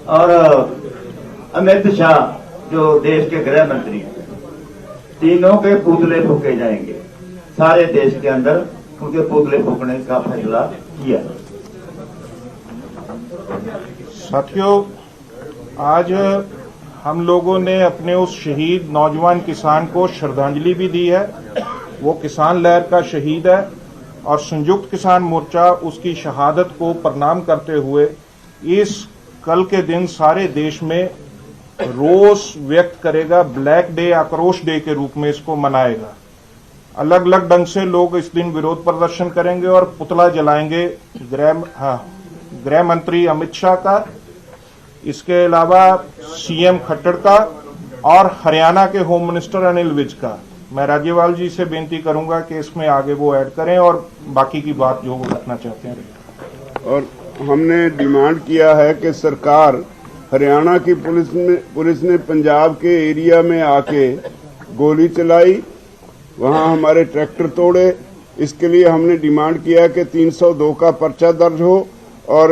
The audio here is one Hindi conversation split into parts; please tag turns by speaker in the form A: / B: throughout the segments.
A: और अमित शाह जो देश के गृह मंत्री हैं, तीनों के पुतले फूके जाएंगे। सारे देश के अंदर उनके पुतले फूकने का फैसला किया।
B: साथियों, आज हम लोगों ने अपने उस शहीद नौजवान किसान को श्रद्धांजलि भी दी है। वो किसान लहर का शहीद है और संयुक्त किसान मोर्चा उसकी शहादत को प्रणाम करते हुए इस कल के दिन सारे देश में रोष व्यक्त करेगा। ब्लैक डे, आक्रोश डे के रूप में इसको मनाएगा। अलग अलग ढंग से लोग इस दिन विरोध प्रदर्शन करेंगे और पुतला जलाएंगे गृह मंत्री अमित शाह का, इसके अलावा सीएम खट्टर का और हरियाणा के होम मिनिस्टर अनिल विज का। मैं राज्यपाल जी से बेनती करूंगा कि इसमें आगे वो ऐड करें और बाकी की बात जो वो रखना चाहते हैं।
C: और हमने डिमांड किया है कि सरकार, हरियाणा की पुलिस ने पंजाब के एरिया में आके गोली चलाई, वहां हमारे ट्रैक्टर तोड़े। इसके लिए हमने डिमांड किया कि 302 का पर्चा दर्ज हो और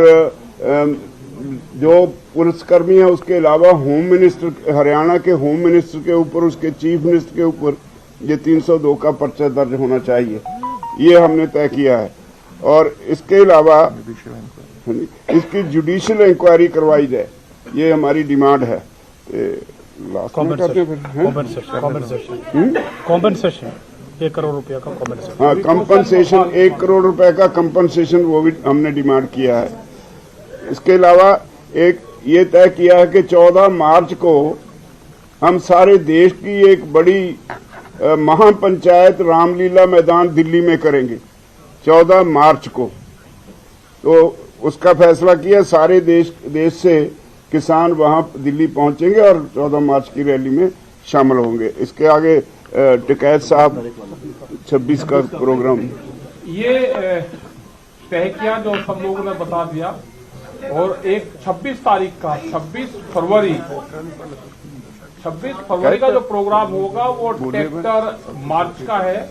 C: जो पुलिसकर्मी है उसके अलावा होम मिनिस्टर, हरियाणा के होम मिनिस्टर के ऊपर, उसके चीफ मिनिस्टर के ऊपर ये 302 का पर्चा दर्ज होना चाहिए। ये हमने तय किया है। और इसके अलावा इसकी जुडिशियल इंक्वायरी करवाई जाए, ये हमारी डिमांड है।
D: कॉम्पनसेशन 1 करोड़ रुपया का कॉम्पनसेशन।
C: हाँ, कंपनसेशन 1 करोड़ रुपए का कंपनसेशन, वो भी हमने डिमांड किया है। इसके अलावा एक ये तय किया है कि 14 मार्च को हम सारे देश की एक बड़ी महापंचायत रामलीला मैदान दिल्ली में करेंगे 14 मार्च को। तो उसका फैसला किया, सारे देश से किसान वहां दिल्ली पहुंचेंगे और 14 मार्च की रैली में शामिल होंगे। इसके आगे टिकैत साहब 26 का प्रोग्राम
E: ये तय किया जो सब लोगों ने बता दिया। और एक 26 तारीख का 26 फरवरी का जो प्रोग्राम होगा वो ट्रैक्टर मार्च का है।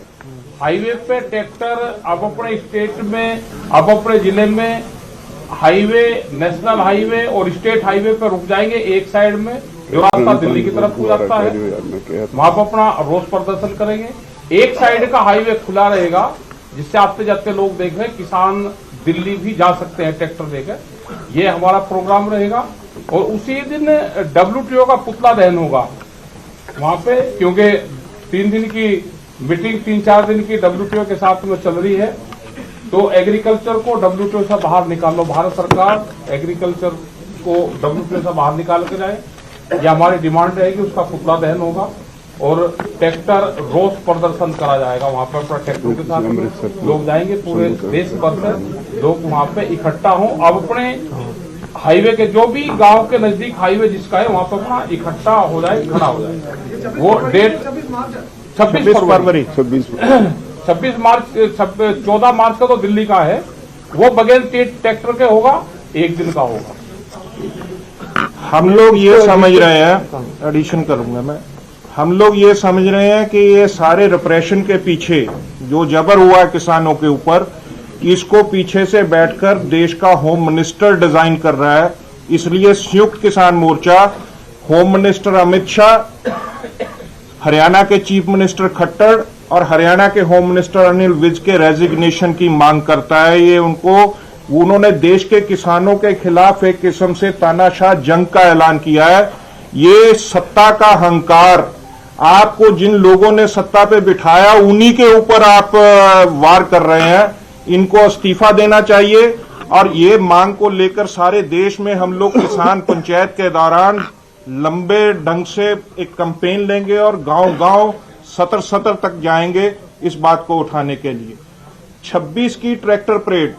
E: हाईवे पे ट्रैक्टर अब अपने स्टेट में, अब अपने जिले में हाईवे, नेशनल हाईवे और स्टेट हाईवे पर रुक जाएंगे। एक साइड में जो रास्ता दिल्ली की तरफ को जाता है वहां पर अपना रोष प्रदर्शन करेंगे। एक साइड का हाईवे खुला रहेगा जिससे आते जाते लोग देख रहे, किसान दिल्ली भी जा सकते हैं ट्रैक्टर लेकर। ये हमारा प्रोग्राम रहेगा। और उसी दिन WTO का पुतला दहन होगा वहां पे, क्योंकि 3 दिन की मीटिंग, 3-4 दिन की WTO के साथ में चल रही है। तो एग्रीकल्चर को WTO से बाहर निकालो, भारत सरकार एग्रीकल्चर को WTO से बाहर निकाल के जाए, ये हमारी डिमांड रहेगी। उसका पुतला दहन होगा और ट्रैक्टर रोष प्रदर्शन करा जाएगा। वहां पर ट्रैक्टर के साथ लोग जाएंगे, पूरे देश भर से लोग वहां पे इकट्ठा हों। अब अपने हाईवे के जो भी गांव के नजदीक हाईवे जिसका है वहां पर अपना इकट्ठा हो जाए, खड़ा हो जाए। वो डेट 26 फरवरी 26 मार्च 14 मार्च का तो दिल्ली का है, वो बगैर ट्रैक्टर के होगा, एक दिन का होगा।
B: हम लोग ये समझ रहे हैं, एडिशन करूंगा मैं, हम लोग ये समझ रहे हैं कि ये सारे रिप्रेशन के पीछे जो जबर हुआ है किसानों के ऊपर, इसको पीछे से बैठकर देश का होम मिनिस्टर डिजाइन कर रहा है। इसलिए संयुक्त किसान मोर्चा होम मिनिस्टर अमित शाह, हरियाणा के चीफ मिनिस्टर खट्टर और हरियाणा के होम मिनिस्टर अनिल विज के रेजिग्नेशन की मांग करता है। ये उन्होंने देश के किसानों के खिलाफ एक किस्म से तानाशाह जंग का ऐलान किया है। ये सत्ता का अहंकार, आपको जिन लोगों ने सत्ता पे बिठाया उन्हीं के ऊपर आप वार कर रहे हैं। इनको इस्तीफा देना चाहिए। और ये मांग को लेकर सारे देश में हम लोग किसान पंचायत के दौरान लंबे ढंग से एक कैंपेन लेंगे और गांव-गांव सतर तक जाएंगे इस बात को उठाने के लिए। 26 की ट्रैक्टर परेड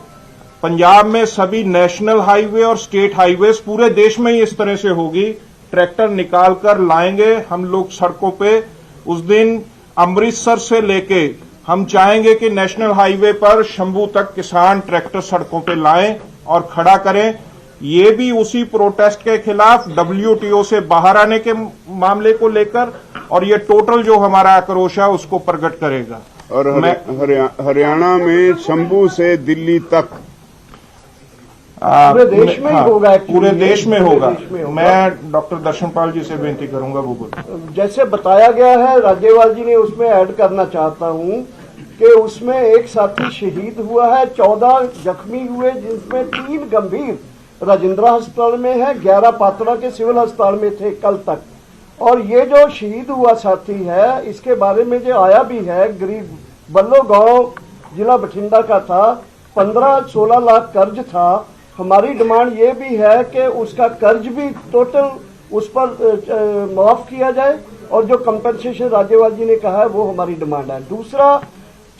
B: पंजाब में सभी नेशनल हाईवे और स्टेट हाईवे पूरे देश में ही इस तरह से होगी। ट्रैक्टर निकाल कर लाएंगे हम लोग सड़कों पे। उस दिन अमृतसर से लेके हम चाहेंगे कि नेशनल हाईवे पर शंभू तक किसान ट्रैक्टर सड़कों पे लाएं और खड़ा करें। ये भी उसी प्रोटेस्ट के खिलाफ, WTO से बाहर आने के मामले को लेकर, और ये टोटल जो हमारा आक्रोश है उसको प्रकट करेगा।
C: और हरियाणा में शंभू से दिल्ली तक
F: पूरे देश में ही होगा actually,
B: पूरे देश में होगा।
F: देश में होगा।
B: मैं डॉक्टर दर्शनपाल जी से बेनती करूंगा वो बोल।
F: जैसे बताया गया है, राज्यपाल जी ने उसमें ऐड करना चाहता हूं कि उसमें एक साथी शहीद हुआ है, 14 जख्मी हुए, जिसमें 3 गंभीर राजेंद्रा अस्पताल में है, 11 पात्रा के सिविल अस्पताल में थे कल तक। और ये जो शहीद हुआ साथी है, इसके बारे में जो आया भी है, गरीब बल्लो गांव जिला बठिंडा का था, 15-16 लाख कर्ज था। हमारी डिमांड ये भी है कि उसका कर्ज भी टोटल उस पर माफ किया जाए, और जो कंपनसेशन राज्यपाल जी ने कहा है वो हमारी डिमांड है। दूसरा,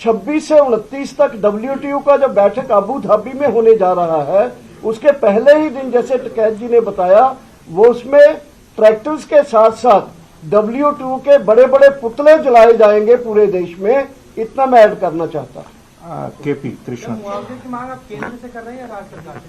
F: 26 से 29 तक WTO का जो बैठक अबू धाबी में होने जा रहा है, उसके पहले ही दिन जैसे टिकैत जी ने बताया, वो उसमें ट्रैक्टर्स के साथ साथ WTO के बड़े बड़े पुतले जलाए जाएंगे पूरे देश में। इतना मैं ऐड करना चाहता हूं।
B: KP कृष्ण।
G: मुआवजे की मांग आप केंद्र से कर रहे हैं या राज्य सरकार से?